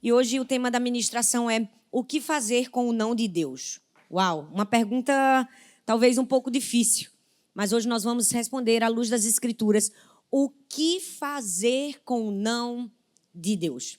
E hoje o tema da ministração é o que fazer com o não de Deus. Uau, uma pergunta talvez um pouco difícil, mas hoje nós vamos responder à luz das Escrituras. O que fazer com o não de Deus?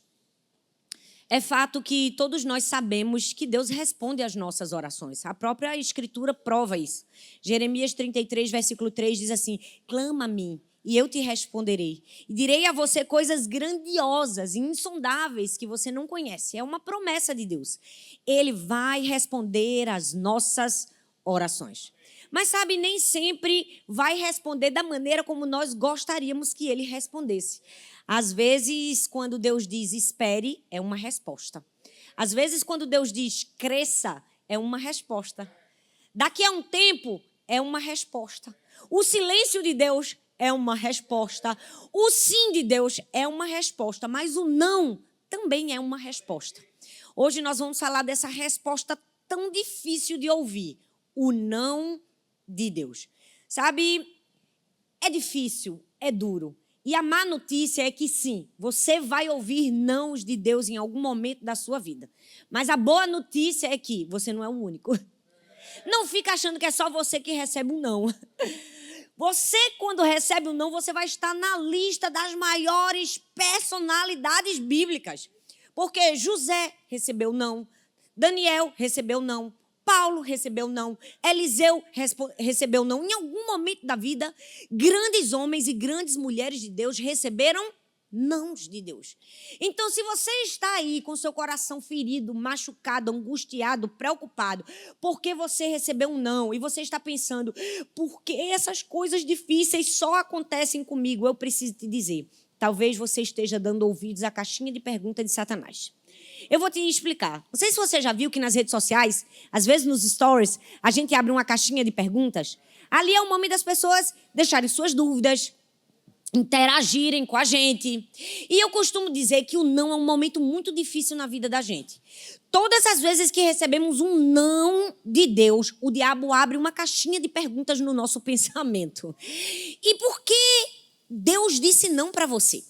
É fato que todos nós sabemos que Deus responde às nossas orações. A própria Escritura prova isso. Jeremias 33, versículo 3 diz assim: clama a mim e eu te responderei. E direi a você coisas grandiosas e insondáveis que você não conhece. É uma promessa de Deus. Ele vai responder às nossas orações. Mas sabe, nem sempre vai responder da maneira como nós gostaríamos que ele respondesse. Às vezes, quando Deus diz espere, é uma resposta. Às vezes, quando Deus diz cresça, é uma resposta. Daqui a um tempo, é uma resposta. O silêncio de Deus é uma resposta. O sim de Deus é uma resposta, mas o não também é uma resposta. Hoje nós vamos falar dessa resposta tão difícil de ouvir, o não de Deus. Sabe, é difícil, é duro. E a má notícia é que sim, você vai ouvir nãos de Deus em algum momento da sua vida. Mas a boa notícia é que você não é o único. Não fica achando que é só você que recebe um não. Você, quando recebe um não, você vai estar na lista das maiores personalidades bíblicas. Porque José recebeu não, Daniel recebeu não, Paulo recebeu não, Eliseu recebeu não. Em algum momento da vida, grandes homens e grandes mulheres de Deus receberam nãos de Deus. Então, se você está aí com seu coração ferido, machucado, angustiado, preocupado, porque você recebeu um não e você está pensando, por que essas coisas difíceis só acontecem comigo? Eu preciso te dizer, talvez você esteja dando ouvidos à caixinha de pergunta de Satanás. Eu vou te explicar. Não sei se você já viu que nas redes sociais, às vezes nos stories, a gente abre uma caixinha de perguntas. Ali é o momento das pessoas deixarem suas dúvidas, interagirem com a gente. E eu costumo dizer que o não é um momento muito difícil na vida da gente. Todas as vezes que recebemos um não de Deus, o diabo abre uma caixinha de perguntas no nosso pensamento. E por que Deus disse não para você?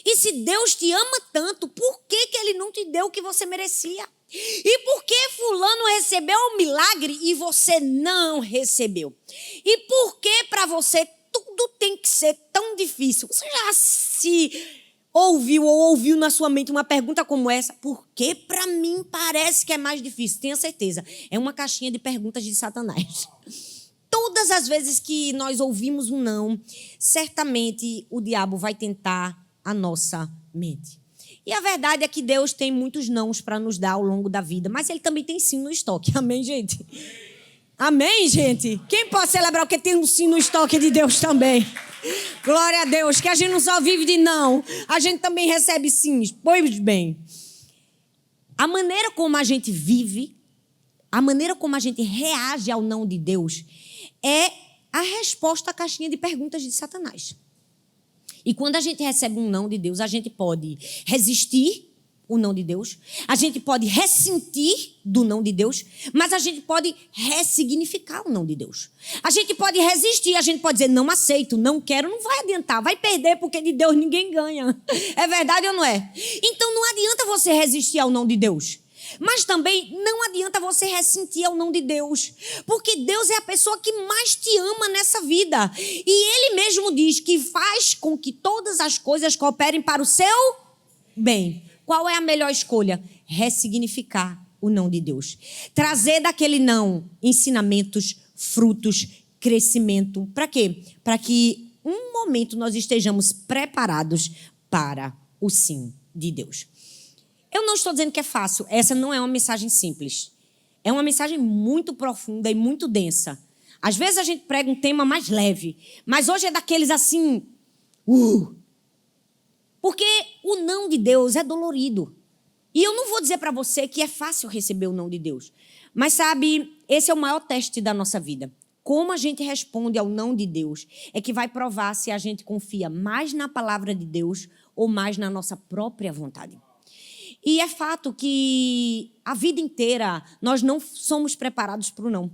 E se Deus te ama tanto, por que ele não te deu o que você merecia? E por que fulano recebeu um milagre e você não recebeu? E por que para você tudo tem que ser tão difícil? Você já se ouviu ou ouviu na sua mente uma pergunta como essa? Por que para mim parece que é mais difícil? Tenha certeza, é uma caixinha de perguntas de Satanás. Todas as vezes que nós ouvimos um não, certamente o diabo vai tentar a nossa mente. E a verdade é que Deus tem muitos nãos para nos dar ao longo da vida, mas ele também tem sim no estoque. Amém, gente? Amém, gente? Quem pode celebrar o que tem um sim no estoque de Deus também? Glória a Deus, que a gente não só vive de não, a gente também recebe sims. Pois bem, a maneira como a gente vive, a maneira como a gente reage ao não de Deus é a resposta à caixinha de perguntas de Satanás. E quando a gente recebe um não de Deus, a gente pode resistir o não de Deus, a gente pode ressentir do não de Deus, mas a gente pode ressignificar o não de Deus. A gente pode resistir, a gente pode dizer, não aceito, não quero, não vai adiantar, vai perder, porque de Deus ninguém ganha. É verdade ou não é? Então não adianta você resistir ao não de Deus. Mas também não adianta você ressentir ao não de Deus, porque Deus é a pessoa que mais te ama nessa vida. E Ele mesmo diz que faz com que todas as coisas cooperem para o seu bem. Qual é a melhor escolha? Ressignificar o não de Deus. Trazer daquele não ensinamentos, frutos, crescimento. Para quê? Para que um momento nós estejamos preparados para o sim de Deus. Eu não estou dizendo que é fácil. Essa não é uma mensagem simples. É uma mensagem muito profunda e muito densa. Às vezes a gente prega um tema mais leve, mas hoje é daqueles assim... Porque o não de Deus é dolorido. E eu não vou dizer para você que é fácil receber o não de Deus. Mas sabe, esse é o maior teste da nossa vida. Como a gente responde ao não de Deus é que vai provar se a gente confia mais na palavra de Deus ou mais na nossa própria vontade. E é fato que a vida inteira nós não somos preparados para o não.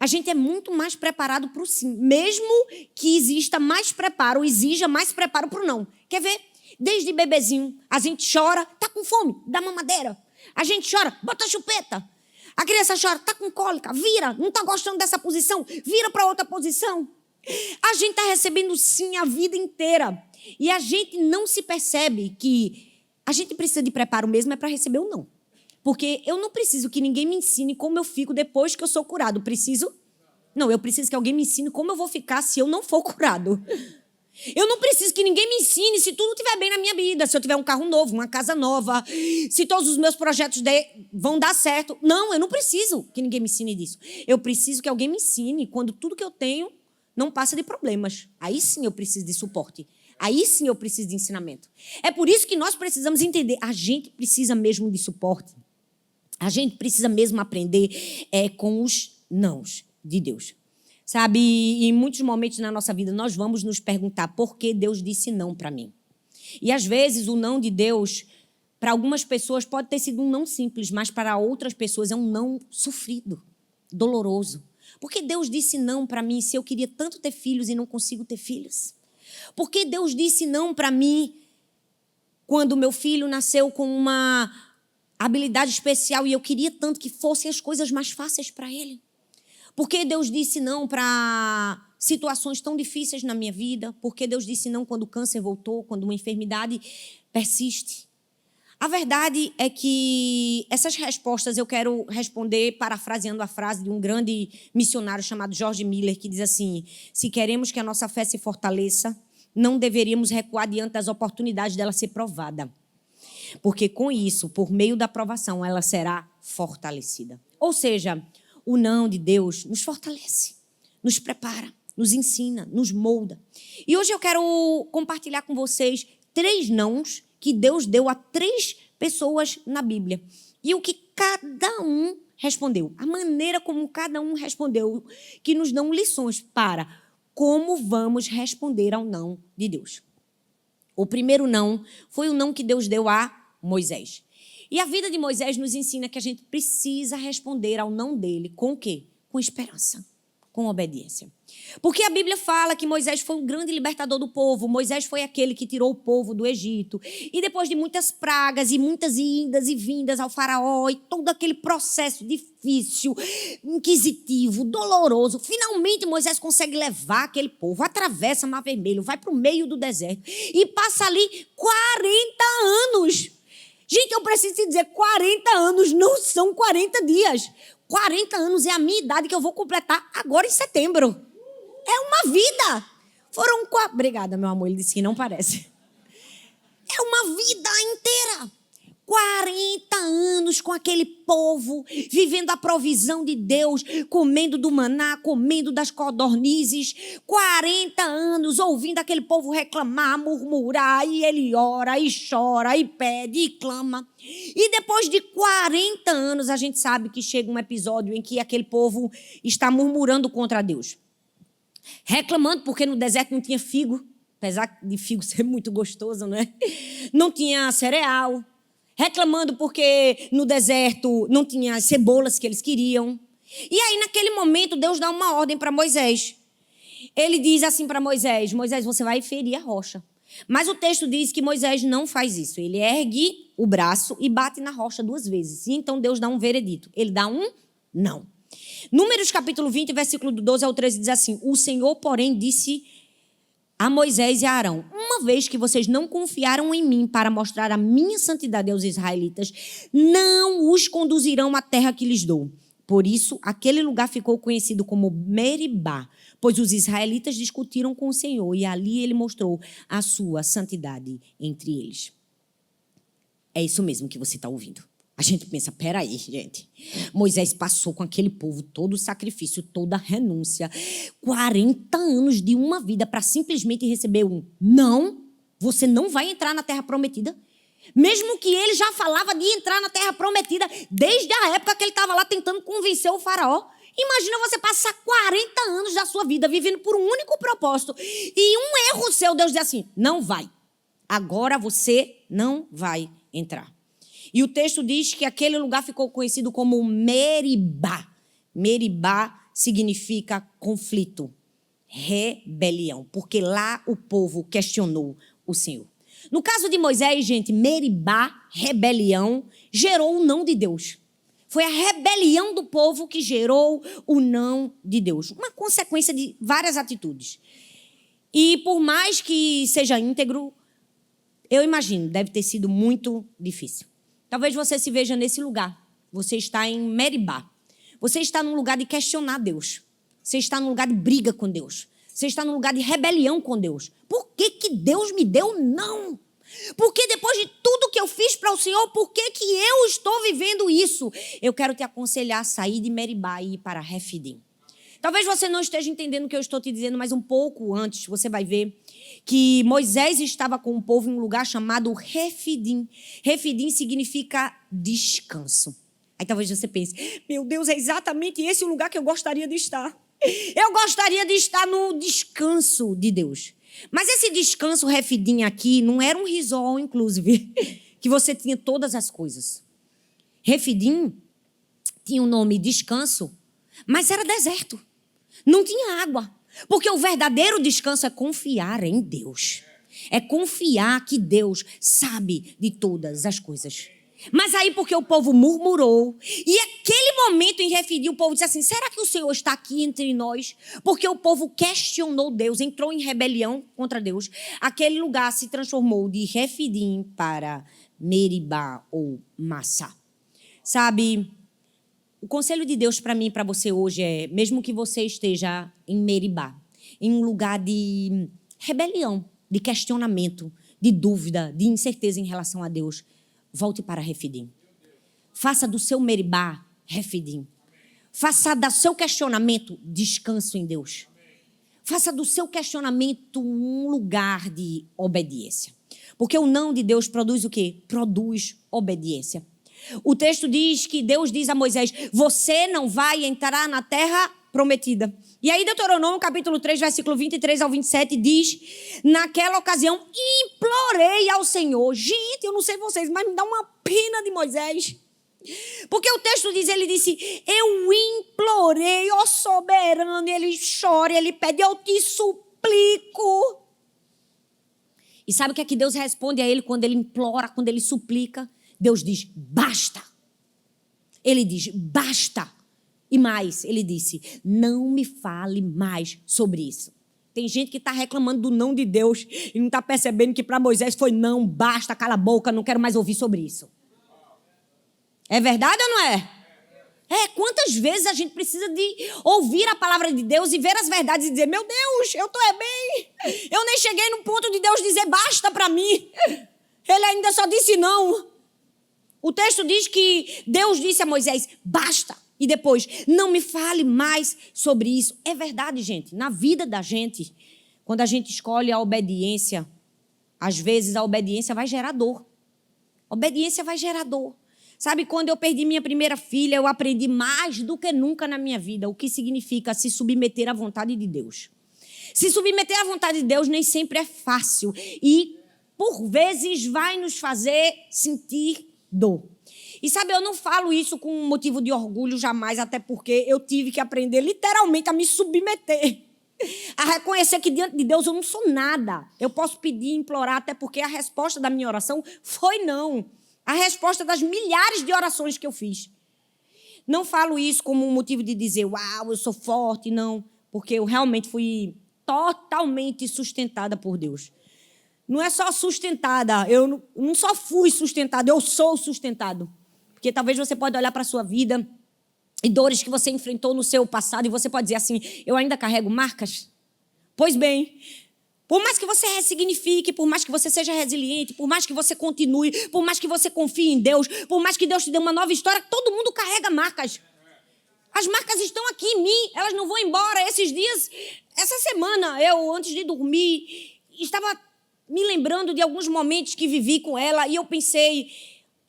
A gente é muito mais preparado para o sim. Mesmo que exista mais preparo, exija mais preparo para o não. Quer ver? Desde bebezinho, a gente chora, tá com fome, dá mamadeira. A gente chora, bota a chupeta. A criança chora, tá com cólica, vira, não tá gostando dessa posição, vira para outra posição. A gente está recebendo sim a vida inteira. E a gente não se percebe que a gente precisa de preparo mesmo é para receber o não. Porque eu não preciso que ninguém me ensine como eu fico depois que eu sou curado. Preciso? Não, eu preciso que alguém me ensine como eu vou ficar se eu não for curado. Eu não preciso que ninguém me ensine se tudo estiver bem na minha vida, se eu tiver um carro novo, uma casa nova, se todos os meus projetos vão dar certo. Não, eu não preciso que ninguém me ensine disso. Eu preciso que alguém me ensine quando tudo que eu tenho não passa de problemas. Aí sim eu preciso de suporte. Aí sim eu preciso de ensinamento. É por isso que nós precisamos entender. A gente precisa mesmo de suporte. A gente precisa mesmo aprender com os nãos de Deus. Sabe, em muitos momentos na nossa vida, nós vamos nos perguntar por que Deus disse não para mim. E, às vezes, o não de Deus, para algumas pessoas, pode ter sido um não simples, mas para outras pessoas é um não sofrido, doloroso. Por que Deus disse não para mim se eu queria tanto ter filhos e não consigo ter filhos? Por que Deus disse não para mim quando meu filho nasceu com uma habilidade especial e eu queria tanto que fossem as coisas mais fáceis para ele? Por que Deus disse não para situações tão difíceis na minha vida? Por que Deus disse não quando o câncer voltou, quando uma enfermidade persiste? A verdade é que essas respostas eu quero responder parafraseando a frase de um grande missionário chamado George Miller, que diz assim: se queremos que a nossa fé se fortaleça, não deveríamos recuar diante das oportunidades dela ser provada. Porque com isso, por meio da provação, ela será fortalecida. Ou seja, o não de Deus nos fortalece, nos prepara, nos ensina, nos molda. E hoje eu quero compartilhar com vocês 3 nãos que Deus deu a 3 pessoas na Bíblia. E o que cada um respondeu, a maneira como cada um respondeu, que nos dão lições para como vamos responder ao não de Deus. O primeiro não foi o não que Deus deu a Moisés. E a vida de Moisés nos ensina que a gente precisa responder ao não dele com o quê? Com esperança, com obediência. Porque a Bíblia fala que Moisés foi um grande libertador do povo. Moisés foi aquele que tirou o povo do Egito. E depois de muitas pragas e muitas idas e vindas ao faraó e todo aquele processo difícil, inquisitivo, doloroso, finalmente Moisés consegue levar aquele povo, atravessa o Mar Vermelho, vai para o meio do deserto e passa ali 40 anos. Gente, eu preciso te dizer, 40 anos não são 40 dias. 40 anos é a minha idade que eu vou completar agora em setembro. É uma vida. Foram 4... Obrigada, meu amor. Ele disse que não parece. É uma vida inteira. 40 anos com aquele povo, vivendo a provisão de Deus, comendo do maná, comendo das codornizes. 40 anos ouvindo aquele povo reclamar, murmurar, e ele ora, e chora, e pede, e clama. E depois de 40 anos, a gente sabe que chega um episódio em que aquele povo está murmurando contra Deus. Reclamando porque no deserto não tinha figo, apesar de figo ser muito gostoso, não é? Não tinha cereal. Reclamando porque no deserto não tinha as cebolas que eles queriam. E aí, naquele momento, Deus dá uma ordem para Moisés. Ele diz assim para Moisés: Moisés, você vai ferir a rocha. Mas o texto diz que Moisés não faz isso. Ele ergue o braço e bate na rocha 2 vezes. E então Deus dá um veredito. Ele dá um não. Números capítulo 20, versículo do 12 ao 13 diz assim: o Senhor, porém, disse a Moisés e a Arão: uma vez que vocês não confiaram em mim para mostrar a minha santidade aos israelitas, não os conduzirão à terra que lhes dou. Por isso, aquele lugar ficou conhecido como Meribá, pois os israelitas discutiram com o Senhor e ali ele mostrou a sua santidade entre eles. É isso mesmo que você está ouvindo. A gente pensa, peraí, gente. Moisés passou com aquele povo todo o sacrifício, toda a renúncia, 40 anos de uma vida para simplesmente receber um não, você não vai entrar na terra prometida. Mesmo que ele já falava de entrar na terra prometida desde a época que ele estava lá tentando convencer o faraó. Imagina você passar 40 anos da sua vida vivendo por um único propósito e um erro seu, Deus diz assim, não vai. Agora você não vai entrar. E o texto diz que aquele lugar ficou conhecido como Meribá. Meribá significa conflito, rebelião, porque lá o povo questionou o Senhor. No caso de Moisés, gente, Meribá, rebelião, gerou o não de Deus. Foi a rebelião do povo que gerou o não de Deus. Uma consequência de várias atitudes. E por mais que seja íntegro, eu imagino, deve ter sido muito difícil. Talvez você se veja nesse lugar. Você está em Meribá. Você está num lugar de questionar Deus. Você está num lugar de briga com Deus. Você está num lugar de rebelião com Deus. Por que que Deus me deu não? Porque depois de tudo que eu fiz para o Senhor, por que que eu estou vivendo isso? Eu quero te aconselhar a sair de Meribá e ir para Refidim. Talvez você não esteja entendendo o que eu estou te dizendo, mas um pouco antes você vai ver que Moisés estava com o povo em um lugar chamado Refidim. Refidim significa descanso. Aí talvez você pense, meu Deus, é exatamente esse o lugar que eu gostaria de estar. Eu gostaria de estar no descanso de Deus. Mas esse descanso Refidim aqui não era um resort, inclusive, que você tinha todas as coisas. Refidim tinha o nome descanso, mas era deserto. Não tinha água. Porque o verdadeiro descanso é confiar em Deus. É confiar que Deus sabe de todas as coisas. Mas aí porque o povo murmurou, e aquele momento em Refidim o povo disse assim, será que o Senhor está aqui entre nós? Porque o povo questionou Deus, entrou em rebelião contra Deus. Aquele lugar se transformou de Refidim para Meribá ou Massá. Sabe, o conselho de Deus para mim e para você hoje é, mesmo que você esteja em Meribá, em um lugar de rebelião, de questionamento, de dúvida, de incerteza em relação a Deus, volte para Refidim. Faça do seu Meribá Refidim. Faça do seu questionamento descanso em Deus. Faça do seu questionamento um lugar de obediência. Porque o não de Deus produz o quê? Produz obediência. O texto diz que Deus diz a Moisés, você não vai entrar na terra prometida. E aí Deuteronômio capítulo 3, versículo 23 ao 27 diz, naquela ocasião implorei ao Senhor. Gente, eu não sei vocês, mas me dá uma pena de Moisés. Porque o texto diz, ele disse, eu implorei, ó soberano, ele chora, ele pede, eu te suplico. E sabe o que é que Deus responde a ele quando ele implora, quando ele suplica? Deus diz, basta. Ele diz, basta. E mais, ele disse, não me fale mais sobre isso. Tem gente que está reclamando do não de Deus e não está percebendo que para Moisés foi não, basta, cala a boca, não quero mais ouvir sobre isso. É verdade ou não é? Quantas vezes a gente precisa de ouvir a palavra de Deus e ver as verdades e dizer, meu Deus, eu estou bem. Eu nem cheguei no ponto de Deus dizer basta para mim. Ele ainda só disse não. O texto diz que Deus disse a Moisés, basta. E depois, não me fale mais sobre isso. É verdade, gente. Na vida da gente, quando a gente escolhe a obediência, às vezes a obediência vai gerar dor. Obediência vai gerar dor. Sabe, quando eu perdi minha primeira filha, eu aprendi mais do que nunca na minha vida o que significa se submeter à vontade de Deus. Se submeter à vontade de Deus nem sempre é fácil. E, por vezes, vai nos fazer sentir dor. E sabe, eu não falo isso com motivo de orgulho jamais, até porque eu tive que aprender literalmente a me submeter. A reconhecer que diante de Deus eu não sou nada. Eu posso pedir, implorar, até porque a resposta da minha oração foi não. A resposta das milhares de orações que eu fiz. Não falo isso como um motivo de dizer, uau, eu sou forte, não. Porque eu realmente fui totalmente sustentada por Deus. Não é só sustentada, eu não só fui sustentada, eu sou sustentado. Porque talvez você pode olhar para a sua vida e dores que você enfrentou no seu passado e você pode dizer assim, eu ainda carrego marcas? Pois bem, por mais que você ressignifique, por mais que você seja resiliente, por mais que você continue, por mais que você confie em Deus, por mais que Deus te dê uma nova história, todo mundo carrega marcas. As marcas estão aqui em mim, elas não vão embora. Esses dias, essa semana, eu, antes de dormir, estava me lembrando de alguns momentos que vivi com ela e eu pensei,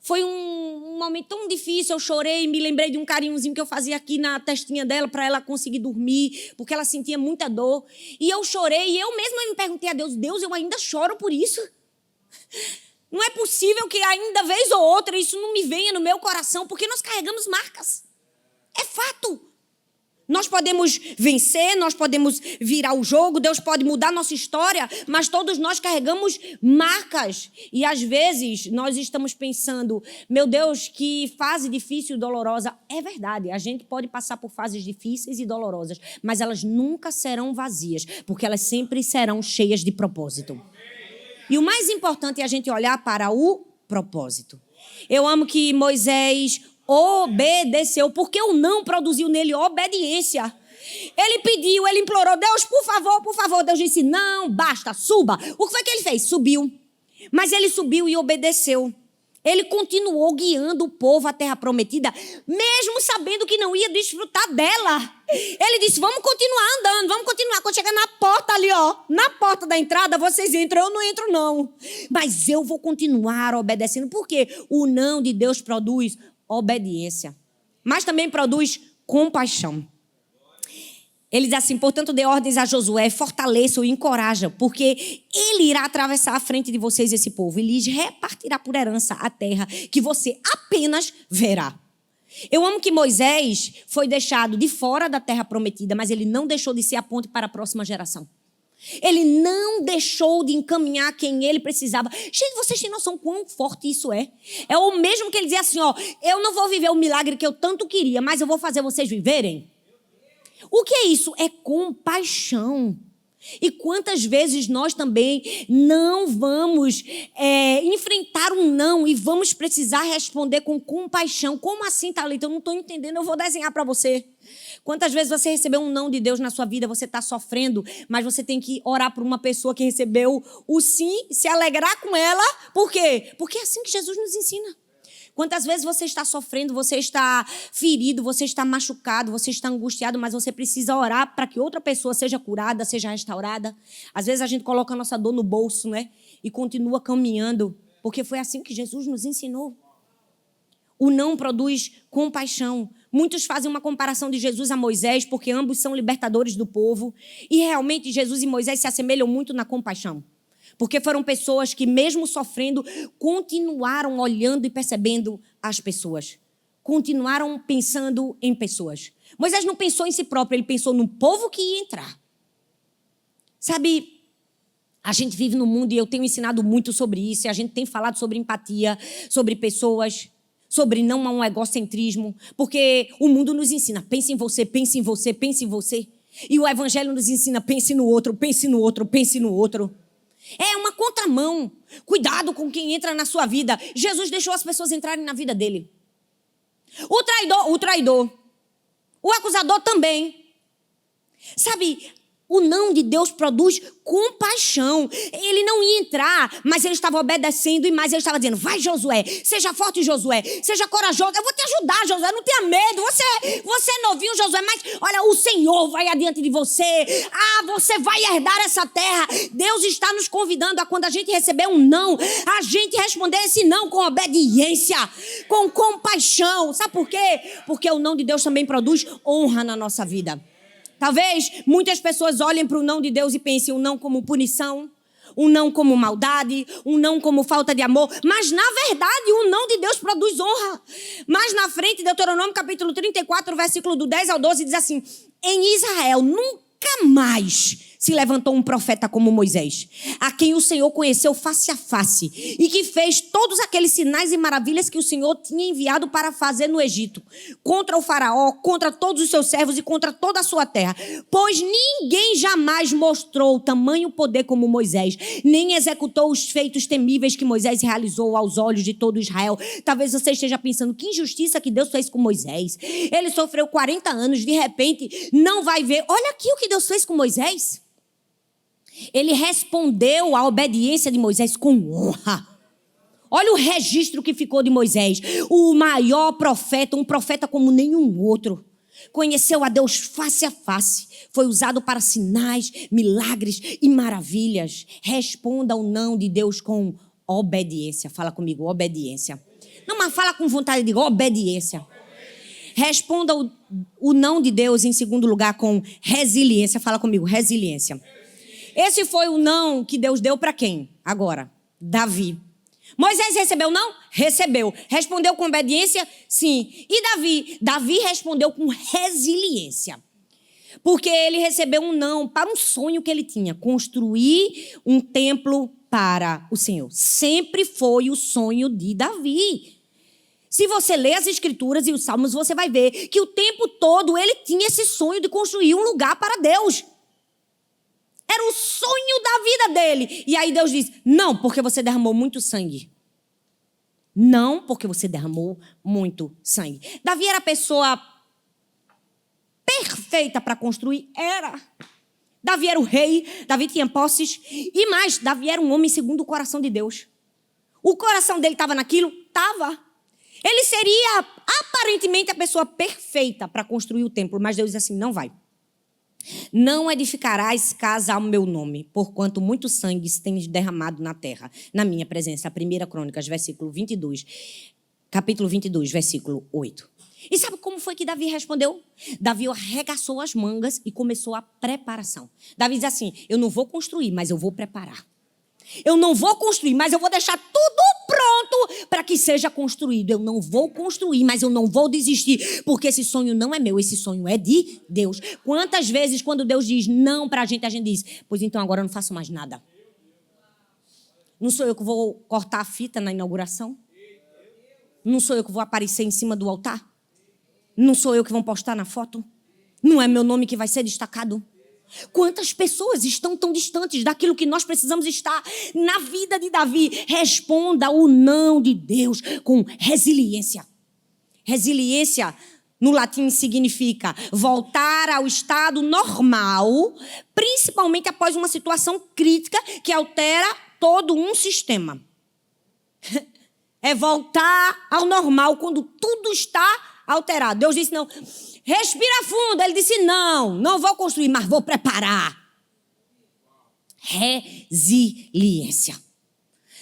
foi um momento tão difícil, eu chorei, me lembrei de um carinhozinho que eu fazia aqui na testinha dela para ela conseguir dormir, porque ela sentia muita dor. E eu chorei e eu mesma me perguntei a Deus, Deus, eu ainda choro por isso? Não é possível que ainda vez ou outra isso não me venha no meu coração, porque nós carregamos marcas. É fato. Nós podemos vencer, nós podemos virar o jogo, Deus pode mudar nossa história, mas todos nós carregamos marcas. E às vezes nós estamos pensando, meu Deus, que fase difícil e dolorosa. É verdade, a gente pode passar por fases difíceis e dolorosas, mas elas nunca serão vazias, porque elas sempre serão cheias de propósito. E o mais importante é a gente olhar para o propósito. Eu amo que Moisés obedeceu, porque o não produziu nele obediência. Ele pediu, ele implorou, Deus, por favor. Deus disse, não, basta, suba. O que foi que ele fez? Subiu. Mas ele subiu e obedeceu. Ele continuou guiando o povo à terra prometida, mesmo sabendo que não ia desfrutar dela. Ele disse, vamos continuar andando, vamos continuar. Quando chegar na porta ali, na porta da entrada, vocês entram, eu não entro não. Mas eu vou continuar obedecendo, porque o não de Deus produz obediência, mas também produz compaixão. Ele diz assim, portanto, dê ordens a Josué, fortaleça-o e encoraja, porque ele irá atravessar a frente de vocês esse povo e lhes repartirá por herança a terra que você apenas verá. Eu amo que Moisés foi deixado de fora da terra prometida, mas ele não deixou de ser a ponte para a próxima geração. Ele não deixou de encaminhar quem ele precisava. Gente, vocês têm noção quão forte isso é? É o mesmo que ele dizia assim, eu não vou viver o milagre que eu tanto queria, mas eu vou fazer vocês viverem. O que é isso? É compaixão. E quantas vezes nós também não vamos enfrentar um não e vamos precisar responder com compaixão. Como assim, Thalita? Eu não estou entendendo, eu vou desenhar para você. Quantas vezes você recebeu um não de Deus na sua vida, você está sofrendo, mas você tem que orar por uma pessoa que recebeu o sim, se alegrar com ela. Por quê? Porque é assim que Jesus nos ensina. Quantas vezes você está sofrendo, você está ferido, você está machucado, você está angustiado, mas você precisa orar para que outra pessoa seja curada, seja restaurada. Às vezes a gente coloca a nossa dor no bolso, né? E continua caminhando, porque foi assim que Jesus nos ensinou. O não produz compaixão. Muitos fazem uma comparação de Jesus a Moisés, porque ambos são libertadores do povo. E realmente Jesus e Moisés se assemelham muito na compaixão. Porque foram pessoas que, mesmo sofrendo, continuaram olhando e percebendo as pessoas. Continuaram pensando em pessoas. Moisés não pensou em si próprio, ele pensou no povo que ia entrar. Sabe, a gente vive no mundo e eu tenho ensinado muito sobre isso. E a gente tem falado sobre empatia, sobre pessoas, sobre não a um egocentrismo. Porque o mundo nos ensina, pense em você, pense em você, pense em você. E o evangelho nos ensina, pense no outro, pense no outro, pense no outro. É uma contramão. Cuidado com quem entra na sua vida. Jesus deixou as pessoas entrarem na vida dele. O traidor. O acusador também. Sabe, o não de Deus produz compaixão. Ele não ia entrar, mas ele estava obedecendo e mais ele estava dizendo, vai Josué, seja forte Josué, seja corajoso, eu vou te ajudar Josué, não tenha medo, você é novinho Josué, mas olha, o Senhor vai adiante de você, você vai herdar essa terra. Deus está nos convidando a quando a gente receber um não, a gente responder esse não com obediência, com compaixão. Sabe por quê? Porque o não de Deus também produz honra na nossa vida. Talvez muitas pessoas olhem para o não de Deus e pensem um não como punição, um não como maldade, um não como falta de amor. Mas, na verdade, o não de Deus produz honra. Mas na frente, Deuteronômio capítulo 34, versículo do 10 ao 12, diz assim, em Israel nunca mais se levantou um profeta como Moisés, a quem o Senhor conheceu face a face e que fez todos aqueles sinais e maravilhas que o Senhor tinha enviado para fazer no Egito, contra o faraó, contra todos os seus servos e contra toda a sua terra. Pois ninguém jamais mostrou tamanho poder como Moisés, nem executou os feitos temíveis que Moisés realizou aos olhos de todo Israel. Talvez você esteja pensando, que injustiça que Deus fez com Moisés. Ele sofreu 40 anos, de repente não vai ver. Olha aqui o que Deus fez com Moisés. Ele respondeu à obediência de Moisés com honra. Olha o registro que ficou de Moisés. O maior profeta, um profeta como nenhum outro. Conheceu a Deus face a face. Foi usado para sinais, milagres e maravilhas. Responda ao não de Deus com obediência. Fala comigo, obediência. Não, mas fala com vontade de obediência. Responda o não de Deus, em segundo lugar, com resiliência. Fala comigo, resiliência. Esse foi o não que Deus deu para quem? Agora, Davi. Moisés recebeu não? Recebeu. Respondeu com obediência? Sim. E Davi? Davi respondeu com resiliência. Porque ele recebeu um não para um sonho que ele tinha, construir um templo para o Senhor. Sempre foi o sonho de Davi. Se você ler as Escrituras e os Salmos, você vai ver que o tempo todo ele tinha esse sonho de construir um lugar para Deus. Era o sonho da vida dele. E aí Deus diz, não, porque você derramou muito sangue. Não, porque você derramou muito sangue. Davi era a pessoa perfeita para construir? Era. Davi era o rei, Davi tinha posses. E mais, Davi era um homem segundo o coração de Deus. O coração dele estava naquilo? Estava. Ele seria aparentemente a pessoa perfeita para construir o templo, mas Deus diz assim, não vai. Não edificarás casa ao meu nome, porquanto muito sangue tens derramado na terra, na minha presença. 1 Crônicas, capítulo 22, versículo 8. E sabe como foi que Davi respondeu? Davi arregaçou as mangas e começou a preparação. Davi diz assim, eu não vou construir, mas eu vou preparar. Eu não vou construir, mas eu vou deixar tudo pronto para que seja construído. Eu não vou construir, mas eu não vou desistir, porque esse sonho não é meu, esse sonho é de Deus. Quantas vezes, quando Deus diz não para a gente diz, pois então agora eu não faço mais nada. Não sou eu que vou cortar a fita na inauguração? Não sou eu que vou aparecer em cima do altar? Não sou eu que vou postar na foto? Não é meu nome que vai ser destacado? Quantas pessoas estão tão distantes daquilo que nós precisamos estar na vida de Davi? Responda o não de Deus com resiliência. Resiliência, no latim, significa voltar ao estado normal, principalmente após uma situação crítica que altera todo um sistema. É voltar ao normal quando tudo está alterado. Deus disse não. Respira fundo. Ele disse, não vou construir, mas vou preparar. Resiliência.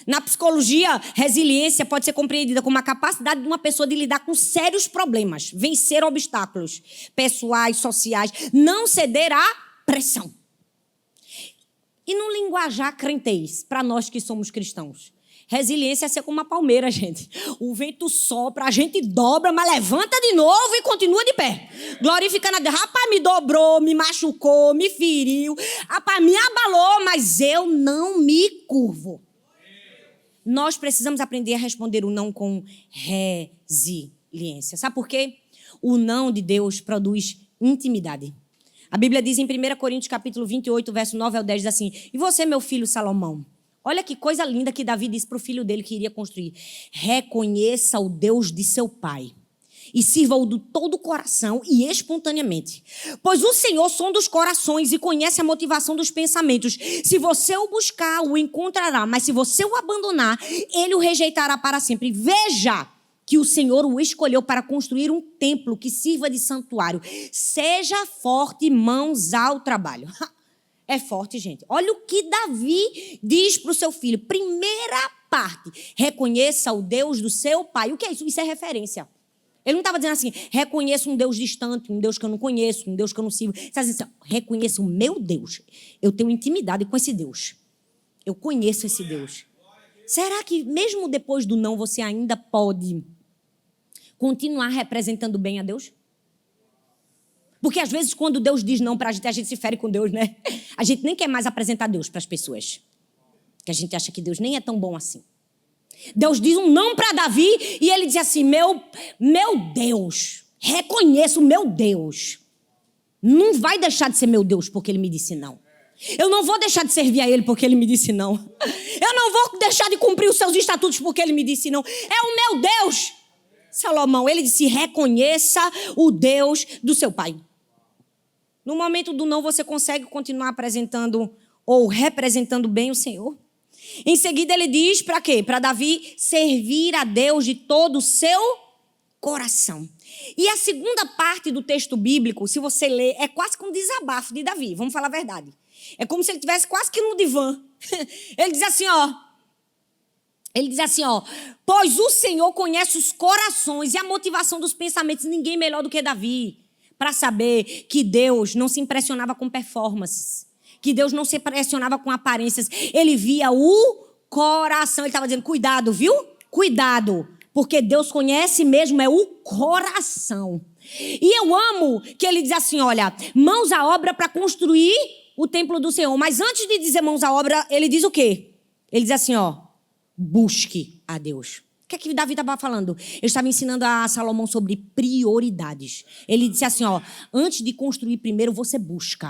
Na psicologia, resiliência pode ser compreendida como a capacidade de uma pessoa de lidar com sérios problemas, vencer obstáculos pessoais, sociais, não ceder à pressão. E no linguajar crentez, para nós que somos cristãos, resiliência é ser como uma palmeira, gente. O vento sopra, a gente dobra, mas levanta de novo e continua de pé. Glorificando a Deus. Rapaz, me dobrou, me machucou, me feriu. Rapaz, me abalou, mas eu não me curvo. Nós precisamos aprender a responder o não com resiliência. Sabe por quê? O não de Deus produz intimidade. A Bíblia diz em 1 Coríntios, capítulo 28, verso 9 ao 10, diz assim, e você, meu filho Salomão? Olha que coisa linda que Davi disse para o filho dele que iria construir. Reconheça o Deus de seu pai e sirva-o de todo o coração e espontaneamente. Pois o Senhor sonda os corações e conhece a motivação dos pensamentos. Se você o buscar, o encontrará. Mas se você o abandonar, ele o rejeitará para sempre. Veja que o Senhor o escolheu para construir um templo que sirva de santuário. Seja forte, mãos ao trabalho. É forte, gente. Olha o que Davi diz para o seu filho. Primeira parte, reconheça o Deus do seu pai. O que é isso? Isso é referência. Ele não estava dizendo assim, reconheça um Deus distante, um Deus que eu não conheço, um Deus que eu não sigo. Ele está dizendo assim, reconheça o meu Deus. Eu tenho intimidade com esse Deus. Eu conheço esse Deus. Será que mesmo depois do não, você ainda pode continuar representando bem a Deus? Porque às vezes quando Deus diz não para a gente se fere com Deus, né? A gente nem quer mais apresentar Deus para as pessoas. Porque a gente acha que Deus nem é tão bom assim. Deus diz um não para Davi e ele diz assim, meu Deus, reconheço o meu Deus. Não vai deixar de ser meu Deus porque ele me disse não. Eu não vou deixar de servir a ele porque ele me disse não. Eu não vou deixar de cumprir os seus estatutos porque ele me disse não. É o meu Deus. Salomão, ele disse, reconheça o Deus do seu pai. No momento do não, você consegue continuar apresentando ou representando bem o Senhor? Em seguida, ele diz para quê? Para Davi servir a Deus de todo o seu coração. E a segunda parte do texto bíblico, se você ler, é quase que um desabafo de Davi. Vamos falar a verdade. É como se ele estivesse quase que no divã. Ele diz assim, ó, pois o Senhor conhece os corações e a motivação dos pensamentos. Ninguém melhor do que Davi para saber que Deus não se impressionava com performances, que Deus não se impressionava com aparências. Ele via o coração. Ele estava dizendo, cuidado, viu? Cuidado, porque Deus conhece mesmo é o coração. E eu amo que ele diz assim, olha, mãos à obra para construir o templo do Senhor. Mas antes de dizer mãos à obra, ele diz o quê? Ele diz assim, ó, busque a Deus. O que é que Davi estava falando? Ele estava ensinando a Salomão sobre prioridades. Ele disse assim, ó, antes de construir primeiro você busca.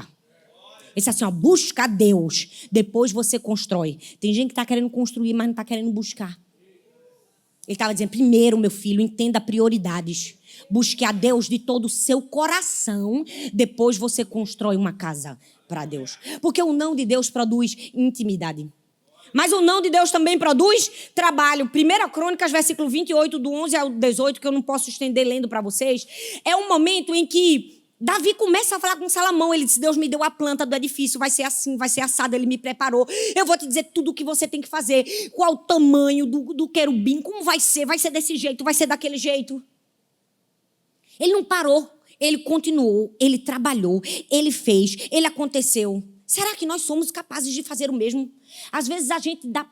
Ele disse assim, ó, busca a Deus, depois você constrói. Tem gente que está querendo construir, mas não está querendo buscar. Ele estava dizendo, primeiro, meu filho, entenda prioridades. Busque a Deus de todo o seu coração, depois você constrói uma casa para Deus. Porque o não de Deus produz intimidade. Mas o não de Deus também produz trabalho. 1 Crônicas, versículo 28, do 11 ao 18, que eu não posso estender lendo para vocês. É um momento em que Davi começa a falar com Salomão. Ele disse, Deus me deu a planta do edifício, vai ser assim, vai ser assado, ele me preparou. Eu vou te dizer tudo o que você tem que fazer. Qual o tamanho do querubim, como vai ser desse jeito, vai ser daquele jeito. Ele não parou, ele continuou, ele trabalhou, ele fez, ele aconteceu. Será que nós somos capazes de fazer o mesmo? Às vezes a gente dá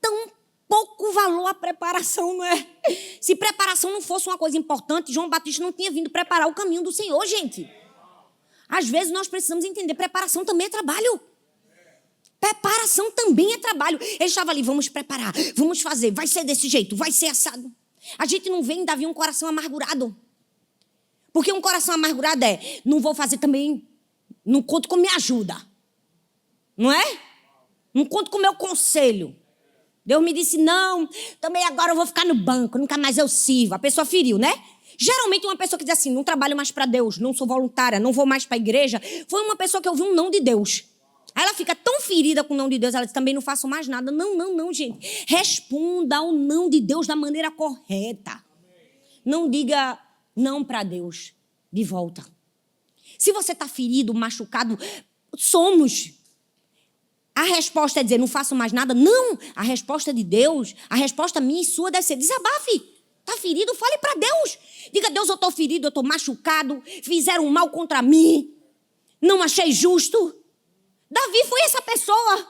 tão pouco valor à preparação, não é? Se preparação não fosse uma coisa importante, João Batista não tinha vindo preparar o caminho do Senhor, gente. Às vezes nós precisamos entender, preparação também é trabalho. Preparação também é trabalho. Ele estava ali, vamos preparar, vamos fazer, vai ser desse jeito, vai ser assado. A gente não vê em Davi um coração amargurado. Porque um coração amargurado é, não vou fazer também, não conto com minha ajuda. Não é? Não conto com o meu conselho. Deus me disse, não, também agora eu vou ficar no banco, nunca mais eu sirvo. A pessoa feriu, né? Geralmente uma pessoa que diz assim, não trabalho mais para Deus, não sou voluntária, não vou mais para a igreja, foi uma pessoa que ouviu um não de Deus. Aí ela fica tão ferida com o não de Deus, ela diz, também não faço mais nada. Não, gente. Responda ao não de Deus da maneira correta. Não diga não para Deus de volta. Se você está ferido, machucado, somos. A resposta é dizer, não faço mais nada? Não. A resposta de Deus, a resposta minha e sua deve ser, desabafe. Está ferido? Fale para Deus. Diga, Deus, eu estou ferido, eu estou machucado, fizeram mal contra mim, não achei justo. Davi foi essa pessoa.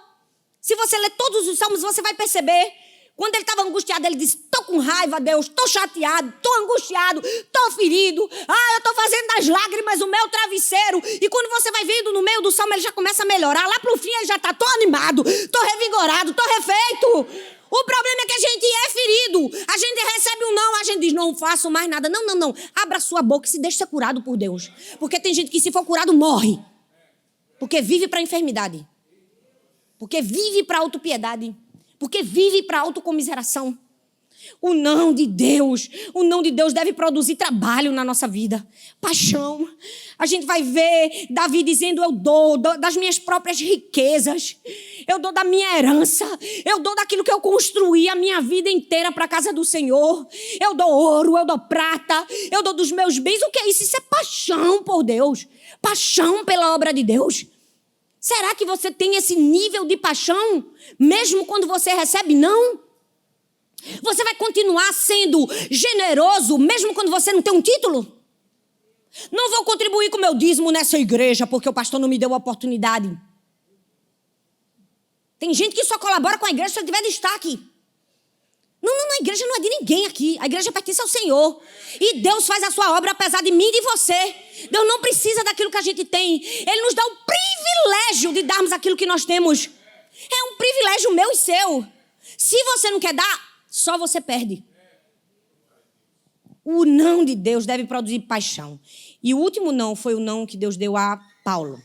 Se você ler todos os salmos, você vai perceber. Quando ele estava angustiado, ele disse, estou com raiva, Deus, estou chateado, estou angustiado, estou ferido. Eu estou fazendo das lágrimas o meu travesseiro. E quando você vai vendo no meio do salmo, ele já começa a melhorar. Lá para o fim, ele já está, estou animado, estou revigorado, estou refeito. O problema é que a gente é ferido. A gente recebe um não, a gente diz, não faço mais nada. Não. Abra sua boca e se deixe ser curado por Deus. Porque tem gente que se for curado, morre. Porque vive para a enfermidade. Porque vive para a autopiedade. Porque vive para a autocomiseração. O não de Deus deve produzir trabalho na nossa vida. Paixão. A gente vai ver Davi dizendo, eu dou das minhas próprias riquezas. Eu dou da minha herança. Eu dou daquilo que eu construí a minha vida inteira para a casa do Senhor. Eu dou ouro, eu dou prata. Eu dou dos meus bens. O que é isso? Isso é paixão por Deus. Paixão pela obra de Deus. Será que você tem esse nível de paixão, mesmo quando você recebe não? Você vai continuar sendo generoso, mesmo quando você não tem um título? Não vou contribuir com o meu dízimo nessa igreja, porque o pastor não me deu a oportunidade. Tem gente que só colabora com a igreja se ele tiver destaque. Não, a igreja não é de ninguém aqui. A igreja pertence ao Senhor. E Deus faz a sua obra apesar de mim e de você. Deus não precisa daquilo que a gente tem. Ele nos dá o privilégio de darmos aquilo que nós temos. É um privilégio meu e seu. Se você não quer dar, só você perde. O não de Deus deve produzir paixão. E o último não foi o não que Deus deu a Paulo.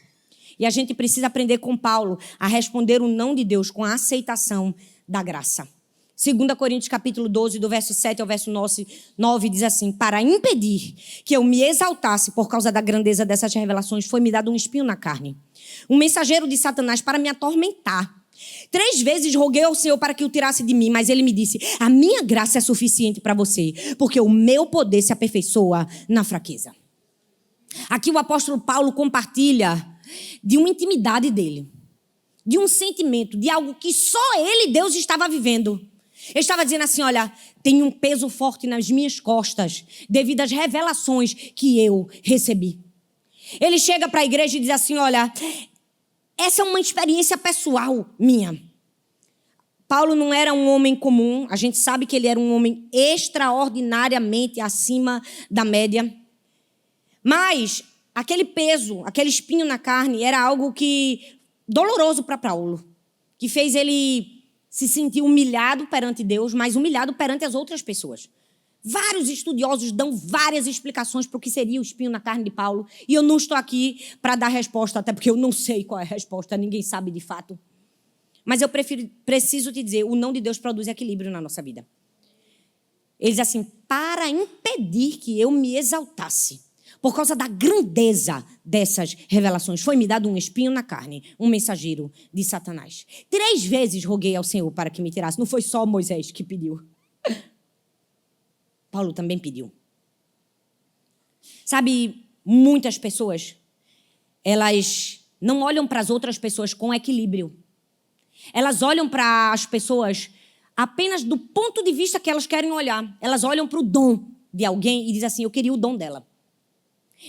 E a gente precisa aprender com Paulo a responder o não de Deus com a aceitação da graça. 2 Coríntios capítulo 12, do verso 7 ao verso 9, diz assim, para impedir que eu me exaltasse por causa da grandeza dessas revelações, foi-me dado um espinho na carne, um mensageiro de Satanás para me atormentar. 3 vezes roguei ao Senhor para que o tirasse de mim, mas ele me disse, a minha graça é suficiente para você, porque o meu poder se aperfeiçoa na fraqueza. Aqui o apóstolo Paulo compartilha de uma intimidade dele, de um sentimento, de algo que só ele e Deus estava vivendo. Ele estava dizendo assim, olha, tem um peso forte nas minhas costas devido às revelações que eu recebi. Ele chega para a igreja e diz assim, olha, essa é uma experiência pessoal minha. Paulo não era um homem comum, a gente sabe que ele era um homem extraordinariamente acima da média. Mas aquele peso, aquele espinho na carne era algo doloroso para Paulo, que fez ele se sentir humilhado perante Deus, mas humilhado perante as outras pessoas. Vários estudiosos dão várias explicações para o que seria o espinho na carne de Paulo, e eu não estou aqui para dar resposta, até porque eu não sei qual é a resposta, ninguém sabe de fato. Mas eu preciso te dizer, o não de Deus produz equilíbrio na nossa vida. Ele diz assim, para impedir que eu me exaltasse, por causa da grandeza dessas revelações, foi-me dado um espinho na carne, um mensageiro de Satanás. 3 vezes roguei ao Senhor para que me tirasse. Não foi só Moisés que pediu. Paulo também pediu. Sabe, muitas pessoas, elas não olham para as outras pessoas com equilíbrio. Elas olham para as pessoas apenas do ponto de vista que elas querem olhar. Elas olham para o dom de alguém e dizem assim, eu queria o dom dela.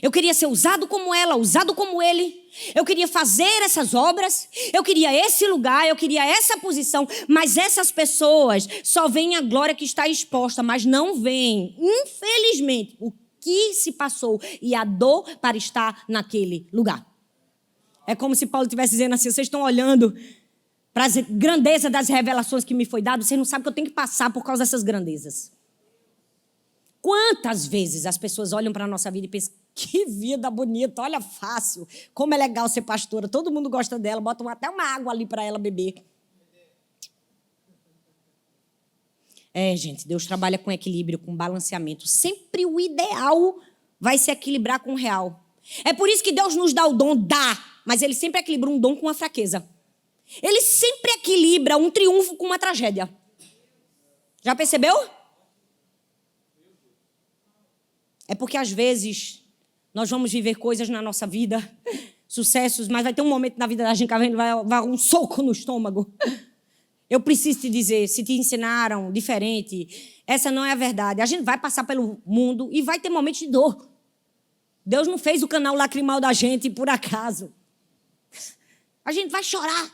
Eu queria ser usado como ela, usado como ele. Eu queria fazer essas obras. Eu queria esse lugar, eu queria essa posição. Mas essas pessoas só veem a glória que está exposta, mas não veem, infelizmente, o que se passou e a dor para estar naquele lugar. É como se Paulo estivesse dizendo assim, vocês estão olhando para a grandeza das revelações que me foi dado, vocês não sabem que eu tenho que passar por causa dessas grandezas. Quantas vezes as pessoas olham para a nossa vida e pensam, que vida bonita, olha, fácil, como é legal ser pastora, todo mundo gosta dela, botam até uma água ali para ela beber. Gente, Deus trabalha com equilíbrio, com balanceamento. Sempre o ideal vai se equilibrar com o real. É por isso que Deus nos dá o dom, mas Ele sempre equilibra um dom com uma fraqueza. Ele sempre equilibra um triunfo com uma tragédia. Já percebeu? É porque às vezes nós vamos viver coisas na nossa vida, sucessos, mas vai ter um momento na vida da gente que vai um soco no estômago. Eu preciso te dizer, se te ensinaram diferente, essa não é a verdade. A gente vai passar pelo mundo e vai ter momentos de dor. Deus não fez o canal lacrimal da gente por acaso. A gente vai chorar.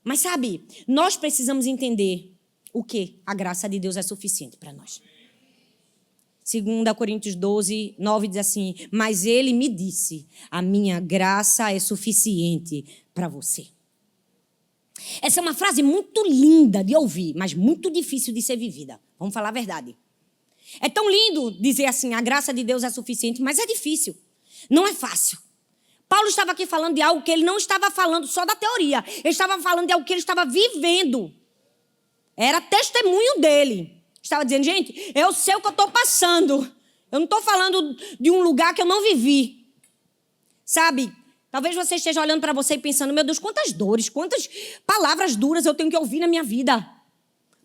Mas sabe, nós precisamos entender o quê? A graça de Deus é suficiente para nós. 2 Coríntios 12, 9 diz assim, mas ele me disse, a minha graça é suficiente para você. Essa é uma frase muito linda de ouvir, mas muito difícil de ser vivida. Vamos falar a verdade. É tão lindo dizer assim, a graça de Deus é suficiente, mas é difícil. Não é fácil. Paulo estava aqui falando de algo que ele não estava falando só da teoria. Ele estava falando de algo que ele estava vivendo. Era testemunho dele. Estava dizendo, gente, eu sei o que eu estou passando. Eu não estou falando de um lugar que eu não vivi. Sabe, talvez você esteja olhando para você e pensando, meu Deus, quantas dores, quantas palavras duras eu tenho que ouvir na minha vida.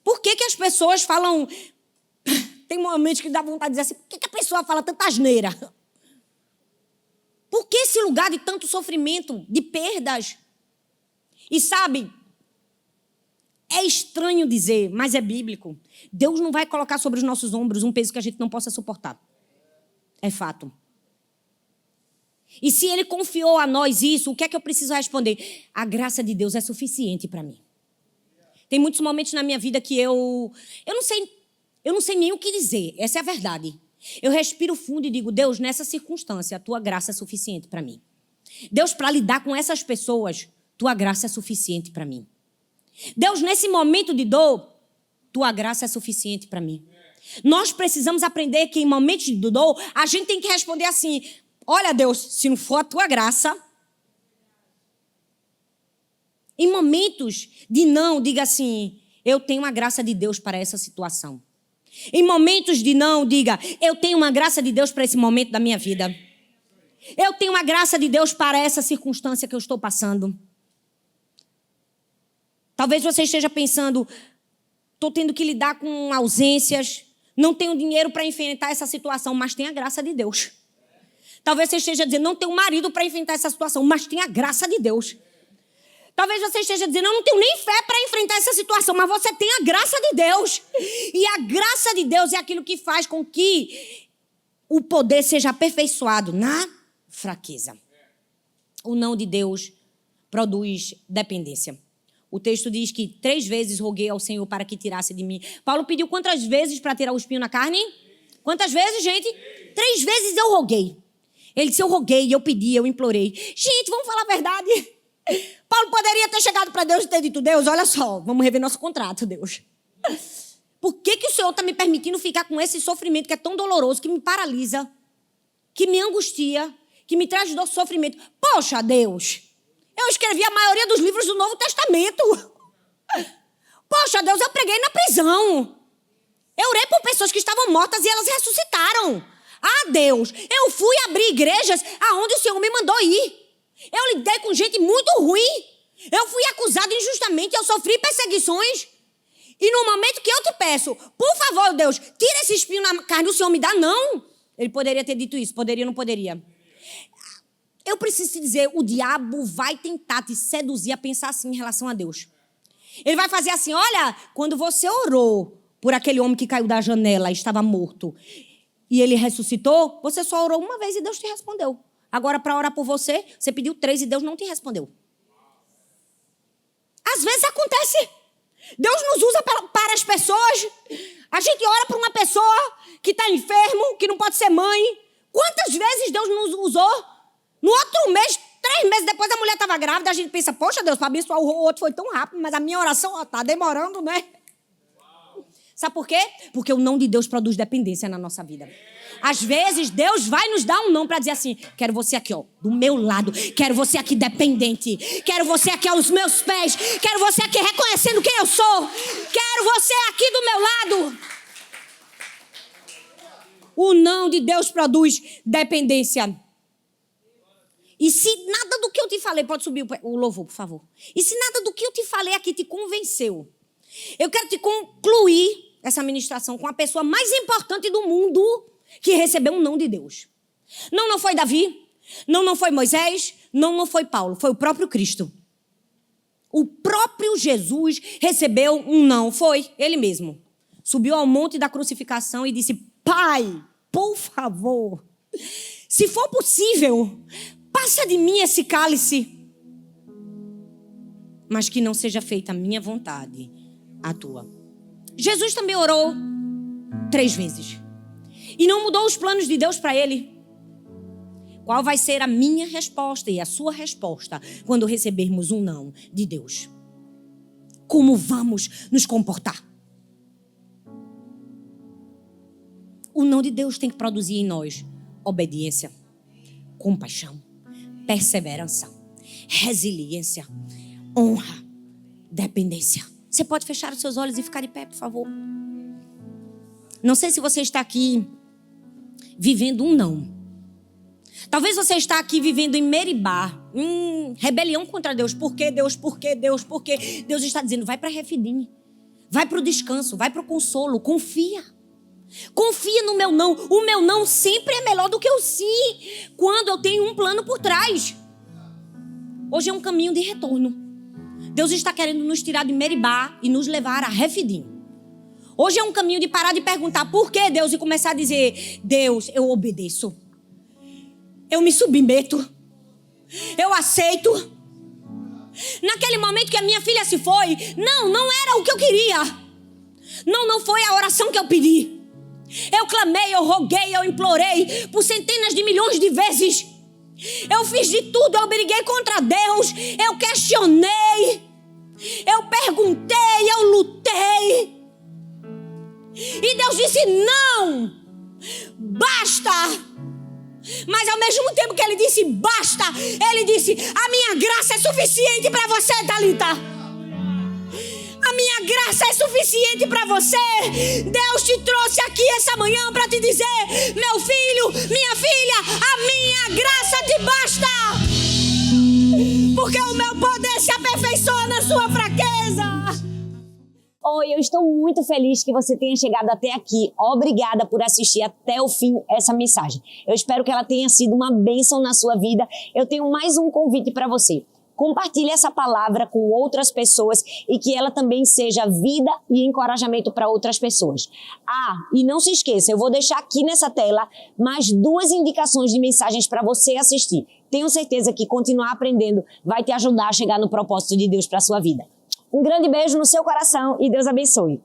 Por que as pessoas falam... Tem momentos que dá vontade de dizer assim, por que a pessoa fala tanta asneira? Por que esse lugar de tanto sofrimento, de perdas? E sabe... É estranho dizer, mas é bíblico. Deus não vai colocar sobre os nossos ombros um peso que a gente não possa suportar. É fato. E se Ele confiou a nós isso, o que é que eu preciso responder? A graça de Deus é suficiente para mim. Tem muitos momentos na minha vida que eu não sei nem o que dizer. Essa é a verdade. Eu respiro fundo e digo, Deus, nessa circunstância, a tua graça é suficiente para mim. Deus, para lidar com essas pessoas, tua graça é suficiente para mim. Deus, nesse momento de dor, tua graça é suficiente para mim. Nós precisamos aprender que em momentos de dor, a gente tem que responder assim, olha Deus, se não for a tua graça... Em momentos de não, diga assim, eu tenho uma graça de Deus para essa situação. Em momentos de não, diga, eu tenho uma graça de Deus para esse momento da minha vida. Eu tenho uma graça de Deus para essa circunstância que eu estou passando. Talvez você esteja pensando, estou tendo que lidar com ausências, não tenho dinheiro para enfrentar essa situação, mas tem a graça de Deus. Talvez você esteja dizendo, não tenho marido para enfrentar essa situação, mas tem a graça de Deus. Talvez você esteja dizendo, eu não tenho nem fé para enfrentar essa situação, mas você tem a graça de Deus. E a graça de Deus é aquilo que faz com que o poder seja aperfeiçoado na fraqueza. O não de Deus produz dependência. O texto diz que 3 vezes roguei ao Senhor para que tirasse de mim. Paulo pediu quantas vezes para tirar o espinho na carne? Quantas vezes, gente? 3 vezes eu roguei. Ele disse, eu roguei, eu pedi, eu implorei. Gente, vamos falar a verdade. Paulo poderia ter chegado para Deus e ter dito, Deus, olha só, vamos rever nosso contrato, Deus. Por que o Senhor está me permitindo ficar com esse sofrimento que é tão doloroso, que me paralisa, que me angustia, que me traz dor, sofrimento? Poxa, Deus, eu escrevi a maioria dos livros do Novo Testamento. Poxa, Deus, eu preguei na prisão. Eu orei por pessoas que estavam mortas e elas ressuscitaram. Ah, Deus, eu fui abrir igrejas aonde o Senhor me mandou ir. Eu lidei com gente muito ruim. Eu fui acusado injustamente, eu sofri perseguições. E no momento que eu te peço, por favor, Deus, tira esse espinho na carne, o Senhor me dá, não. Ele poderia ter dito isso, poderia ou não poderia? Eu preciso te dizer, o diabo vai tentar te seduzir a pensar assim em relação a Deus. Ele vai fazer assim, olha, quando você orou por aquele homem que caiu da janela e estava morto, e ele ressuscitou, você só orou uma vez e Deus te respondeu. Agora, para orar por você, você pediu 3 e Deus não te respondeu. Às vezes acontece. Deus nos usa para as pessoas. A gente ora por uma pessoa que está enfermo, que não pode ser mãe. Quantas vezes Deus nos usou? No outro mês, 3 meses depois, a mulher estava grávida. A gente pensa, poxa, Deus, para abençoar o outro foi tão rápido, mas a minha oração está demorando, né? Sabe por quê? Porque o não de Deus produz dependência na nossa vida. Às vezes, Deus vai nos dar um não para dizer assim, quero você aqui, ó, do meu lado. Quero você aqui dependente. Quero você aqui aos meus pés. Quero você aqui reconhecendo quem eu sou. Quero você aqui do meu lado. O não de Deus produz dependência. E se nada do que eu te falei, pode subir o louvor, por favor. E se nada do que eu te falei aqui te convenceu, eu quero te concluir essa ministração com a pessoa mais importante do mundo que recebeu um não de Deus. Não foi Davi, não foi Moisés, não foi Paulo, foi o próprio Cristo. O próprio Jesus recebeu um não, foi ele mesmo. Subiu ao monte da crucificação e disse, Pai, por favor, se for possível, passa de mim esse cálice, mas que não seja feita a minha vontade, a tua. Jesus também orou 3 vezes. E não mudou os planos de Deus para ele. Qual vai ser a minha resposta e a sua resposta quando recebermos um não de Deus? Como vamos nos comportar? O não de Deus tem que produzir em nós obediência, compaixão, perseverança, resiliência, honra, dependência. Você pode fechar os seus olhos e ficar de pé, por favor? Não sei se você está aqui vivendo um não. Talvez você está aqui vivendo em Meribá, em rebelião contra Deus. Por quê, Deus? Por quê, Deus? Por quê? Deus está dizendo, vai para Refidim. Vai para o descanso, vai para o consolo. Confia. Confia no meu não. O meu não sempre é melhor do que o sim, quando eu tenho um plano por trás. Hoje é um caminho de retorno. Deus está querendo nos tirar de Meribá e nos levar a Refidim. Hoje é um caminho de parar de perguntar por que Deus e começar a dizer, Deus, eu obedeço. Eu me submeto. Eu aceito. Naquele momento que a minha filha se foi, não era o que eu queria. Não foi a oração que eu pedi. Eu clamei, eu roguei, eu implorei por centenas de milhões de vezes. Eu fiz de tudo, eu briguei contra Deus, eu questionei, eu perguntei, eu lutei. E Deus disse, não, basta. Mas ao mesmo tempo que ele disse basta, ele disse, a minha graça é suficiente para você, Thalita. A minha graça é suficiente para você. Deus te trouxe aqui essa manhã para te dizer, meu filho, minha filha, a minha graça te basta. Porque o meu poder se aperfeiçoa na sua fraqueza. Oi, eu estou muito feliz que você tenha chegado até aqui. Obrigada por assistir até o fim essa mensagem. Eu espero que ela tenha sido uma bênção na sua vida. Eu tenho mais um convite para você. Compartilhe essa palavra com outras pessoas e que ela também seja vida e encorajamento para outras pessoas. E não se esqueça, eu vou deixar aqui nessa tela mais 2 indicações de mensagens para você assistir. Tenho certeza que continuar aprendendo vai te ajudar a chegar no propósito de Deus para a sua vida. Um grande beijo no seu coração e Deus abençoe.